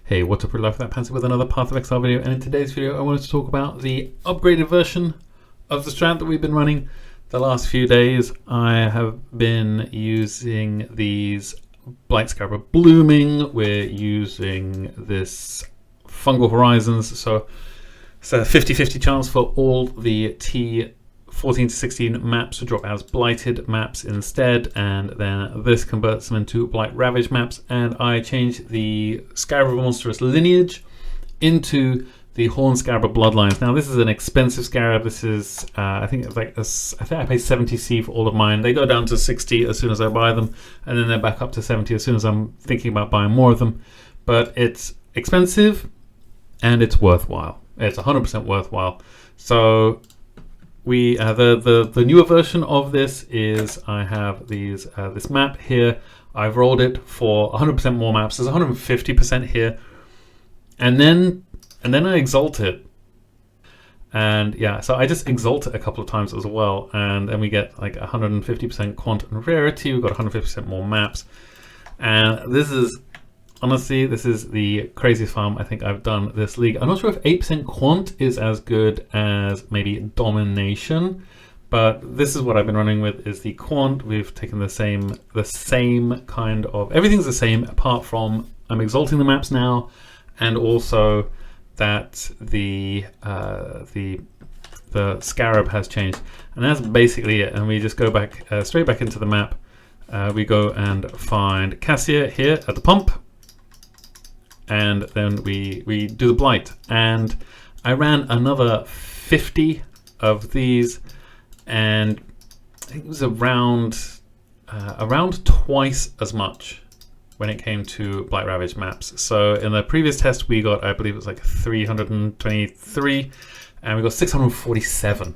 Hey, what's up, Life Without Pants with another Path of Exile video, and in today's video I wanted to talk about the upgraded version of the strat that we've been running the last few days. I have been using these Blight-Scarab blooming, we're using this Fungal Horizons, so it's a 50-50 chance for all the T14 to 16 maps to drop as blighted maps instead, and then this converts them into Blight-Ravaged maps, and I changed the Scarab monstrous lineage into the Horn Scarab bloodlines. Now this is an expensive Scarab. This is I think it's like I think I pay 70C for all of mine. They go down to 60 as soon as I buy them, and then they're back up to 70 as soon as I'm thinking about buying more of them. But it's expensive and it's worthwhile. It's 100% worthwhile. So we the newer version of this is I have these this map here. I've rolled it for 100% more maps. There's 150% here, and then I exalt it, and yeah, so I just exalt it a couple of times as well, and then we get like 150% quant and rarity. We've got 150% more maps, and this is honestly, this is the craziest farm I think I've done this league. I'm not sure if 8% quant is as good as maybe domination, but this is what I've been running with, is the quant. We've taken the same kind of, everything's the same apart from I'm exalting the maps now, and also that the Scarab has changed, and that's basically it. And we just go back straight back into the map. We go and find Cassia here at the pump, and then we do the blight, and I ran another 50 of these, and I think it was around twice as much when it came to Blight-Ravaged maps. So in the previous test we got, I believe it was like 323, and we got 647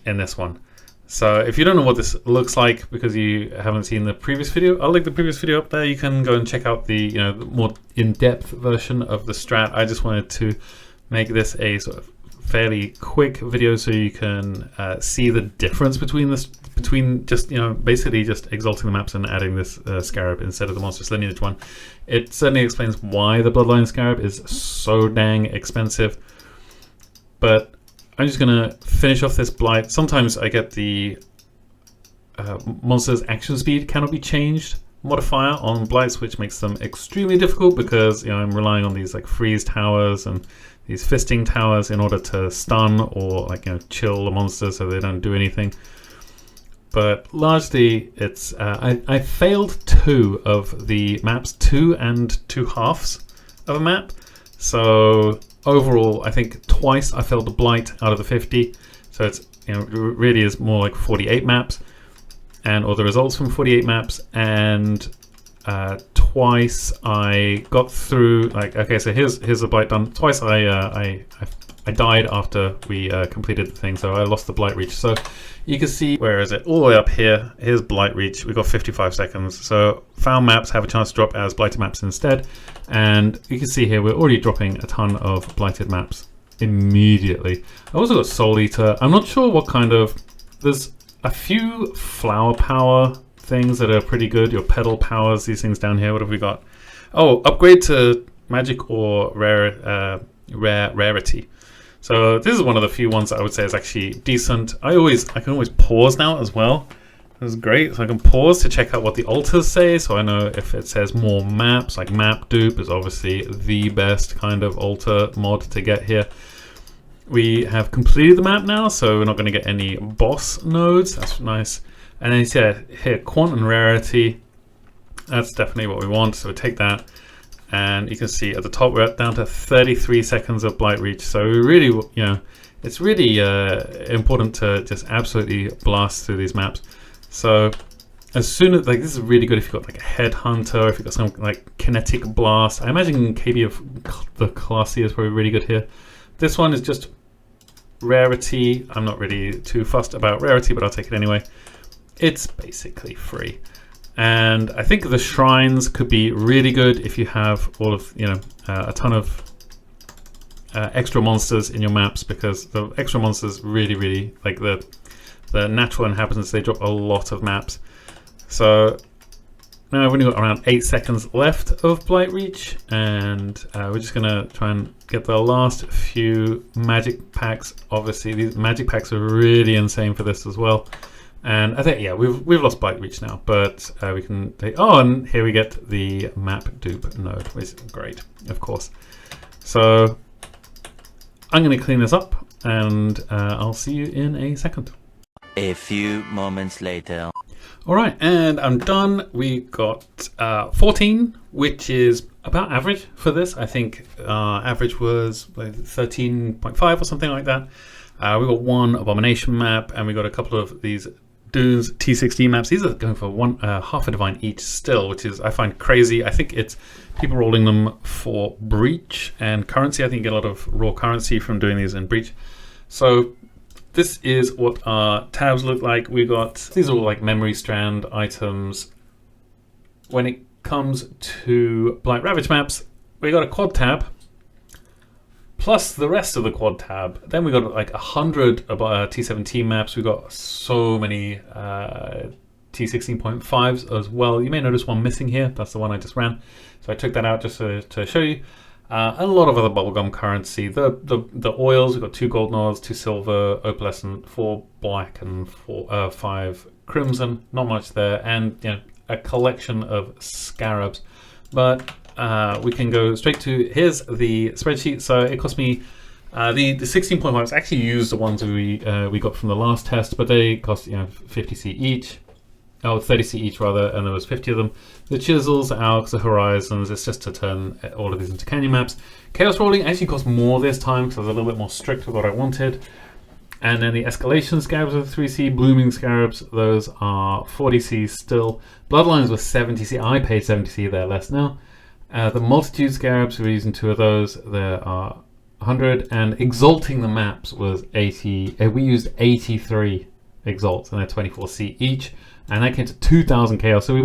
in this one. So if you don't know what this looks like because you haven't seen the previous video, I'll link the previous video up there. You can go and check out the the more in-depth version of the strat. I just wanted to make this a sort of fairly quick video so you can see the difference between just basically just exalting the maps and adding this Scarab instead of the monstrous lineage one. It certainly explains why the Bloodline Scarab is so dang expensive, but I'm just gonna finish off this blight. Sometimes I get the monster's action speed cannot be changed modifier on blights, which makes them extremely difficult because I'm relying on these like freeze towers and these fisting towers in order to stun or chill the monsters so they don't do anything. But largely it's I failed 2 of the maps, 2 and 2 halves of a map. So overall, I think twice I failed the blight out of the 50. So it's really is more like 48 maps, and all the results from 48 maps, and twice I got through. Like, okay, so here's the blight done. Twice I died after we completed the thing, so I lost the blight reach. So you can see, where is it? All the way up here. Here's blight reach. We got 55 seconds. So found maps have a chance to drop as blighted maps instead. And you can see here we're already dropping a ton of blighted maps immediately. I also got Soul Eater. I'm not sure what kind of, there's a few flower power things that are pretty good. Your pedal powers, these things down here. What have we got? Oh, upgrade to magic or rarity. So this is one of the few ones that I would say is actually decent. I can always pause now as well. This is great. So I can pause to check out what the alters say, so I know if it says more maps. Like map dupe is obviously the best kind of alter mod to get here. We have completed the map now, so we're not going to get any boss nodes. That's nice. And then you see here quant and rarity. That's definitely what we want. So we take that. And you can see at the top we're down to 33 seconds of blight reach. So we really, it's really important to just absolutely blast through these maps. So as soon as, this is really good if you've got like a headhunter, if you've got some like kinetic blast. I imagine KB of the classy is probably really good here. This one is just rarity. I'm not really too fussed about rarity, but I'll take it anyway. It's basically free. And I think the shrines could be really good if you have all of, a ton of extra monsters in your maps, because the extra monsters really, like the natural inhabitants, they drop a lot of maps. So now I've only got around 8 seconds left of Blight-Reach, and we're just gonna try and get the last few magic packs. Obviously, these magic packs are really insane for this as well. And I think, yeah, we've lost Blight-Reach now, but we can take, oh, and here we get the map dupe node, which is great, of course. So I'm going to clean this up, and I'll see you in a second. A few moments later. All right, and I'm done. We got 14, which is about average for this. I think average was like 13.5 or something like that. We got one abomination map, and we got a couple of these Dunes T16 maps. These are going for half a divine each still, which is, I find, crazy. I think it's people rolling them for breach and currency. I think you get a lot of raw currency from doing these in breach. So this is what our tabs look like. We got, these are all like memory strand items. When it comes to Blight-Ravaged maps, we got a quad tab plus the rest of the quad tab. Then we got like 100 T17 maps. We got so many T16.5s as well. You may notice one missing here. That's the one I just ran. So I took that out just to show you. A lot of other bubblegum currency. The oils, we've got 2 gold nods, 2 silver, opalescent, 4 black, and 5 crimson. Not much there, and you know, a collection of scarabs. But we can go straight to, here's the spreadsheet. So it cost me the 16.5s. Actually used the ones we got from the last test, but they cost 50C each. Oh, 30C each rather, and there was 50 of them. The chisels, the alks, the horizons, it's just to turn all of these into canyon maps. Chaos rolling actually cost more this time because I was a little bit more strict with what I wanted. And then the escalation scarabs are 3C, blooming scarabs, those are 40C still. Bloodlines were 70C, I paid 70C, they're less now. The multitude scarabs, we're using 2 of those, there are 100. And exalting the maps was 80, we used 83 exalts, and they're 24C each. And that came to 2,000 chaos. So we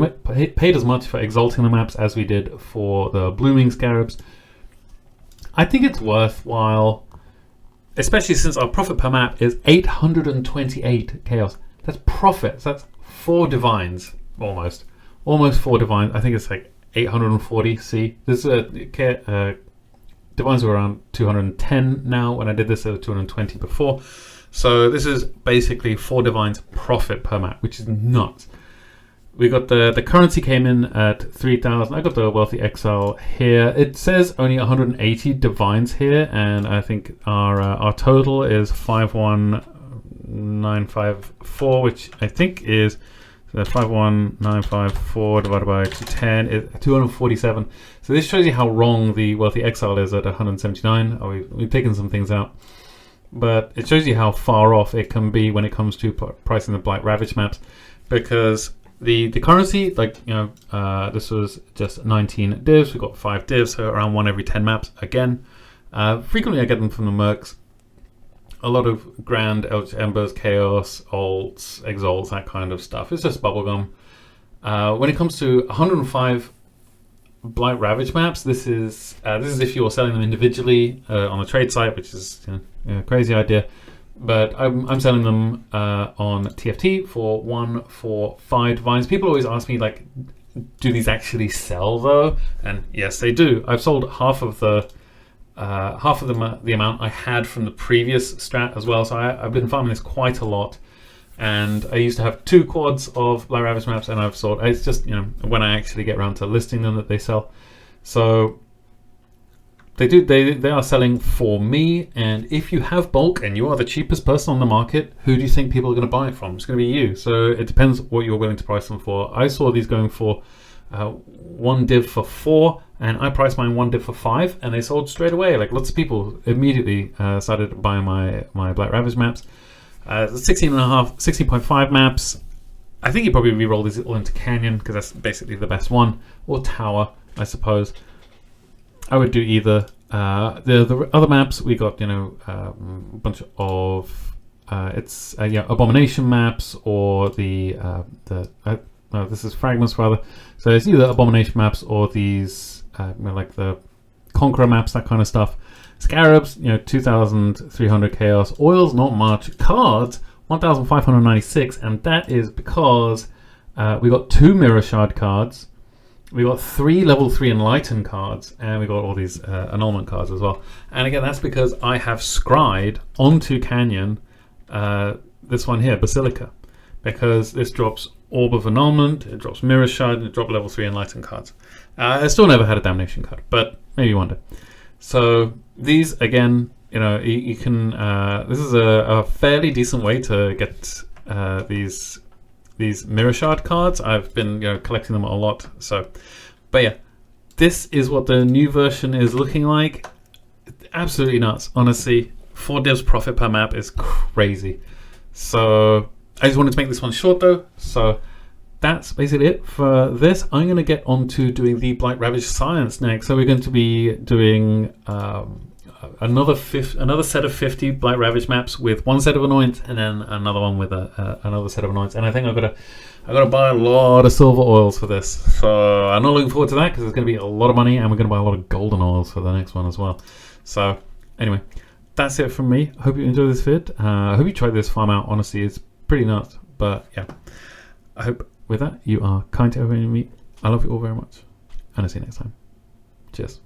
paid as much for exalting the maps as we did for the blooming scarabs. I think it's worthwhile, especially since our profit per map is 828 chaos. That's profit. So that's 4 divines, almost 4 divines. I think it's like 840C. This divines were around 210 now. When I did this, they were 220 before. So this is basically 4 divines profit per map, which is nuts. We got the currency came in at 3,000. I got the wealthy exile here. It says only 180 divines here, and I think our total is 51954, which I think is 51954 divided by 210 is 247. So this shows you how wrong the wealthy exile is at 179. Oh, we've taken some things out. But it shows you how far off it can be when it comes to pricing the Blight-Ravaged maps, because the currency, like this was just 19 divs. We got 5 divs, so around 1 every 10 maps. Again, frequently I get them from the mercs. A lot of grand Eldritch Embers, Chaos, Alts, Exalts, that kind of stuff. It's just bubblegum. When it comes to 105 Blight-Ravaged maps, this is if you're selling them individually on a trade site, which is a crazy idea. But I'm selling them on TFT for 1 for 5 divines. People always ask me, like, do these actually sell though? And yes, they do. I've sold half of the amount I had from the previous strat as well. So I've been farming this quite a lot. And I used to have 2 quads of Blight-Ravaged maps, and I've sold. It's just when I actually get around to listing them that they sell. So they are selling for me. And if you have bulk and you are the cheapest person on the market, who do you think people are going to buy it from? It's going to be you. So it depends what you're willing to price them for. I saw these going for 1 div for 4, and I priced mine 1 div for 5, and they sold straight away. Like, lots of people immediately started buying my Blight-Ravaged maps. 16.5 maps. I think you probably re-roll these all into Canyon because that's basically the best one, or Tower, I suppose. I would do either. The other maps we got, a bunch of Abomination maps, or this is fragments rather. So it's either Abomination maps or these like the Conqueror maps, that kind of stuff. Scarabs, 2,300 chaos. Oils, not much. Cards, 1,596, and that is because we got 2 Mirror Shard cards, We got 3 level 3 Enlighten cards, and we got all these annulment cards as well. And again, that's because I have scryed onto Canyon this one here, Basilica, because this drops Orb of Annulment, it drops Mirror Shard, and it drops level 3 Enlighten cards. I still never had a Damnation card, but maybe one day. So these, again, you know, you can. This is a fairly decent way to get these Mirror Shard cards. I've been collecting them a lot. So, but yeah, this is what the new version is looking like. Absolutely nuts, honestly. 4 divs profit per map is crazy. So I just wanted to make this one short though. So that's basically it for this. I'm going to get on to doing the Blight-Ravaged Science next. So we're going to be doing another set of 50 Blight-Ravaged maps with 1 set of Annoyance, and then another one with another set of Annoyance. And I think I've got to buy a lot of silver oils for this. So I'm not looking forward to that because it's going to be a lot of money, and we're going to buy a lot of golden oils for the next one as well. So anyway, that's it from me. I hope you enjoyed this vid. I hope you tried this farm out. Honestly, it's pretty nuts. But yeah, I hope with that you are kind to everyone you meet. I love you all very much, and I'll see you next time. Cheers.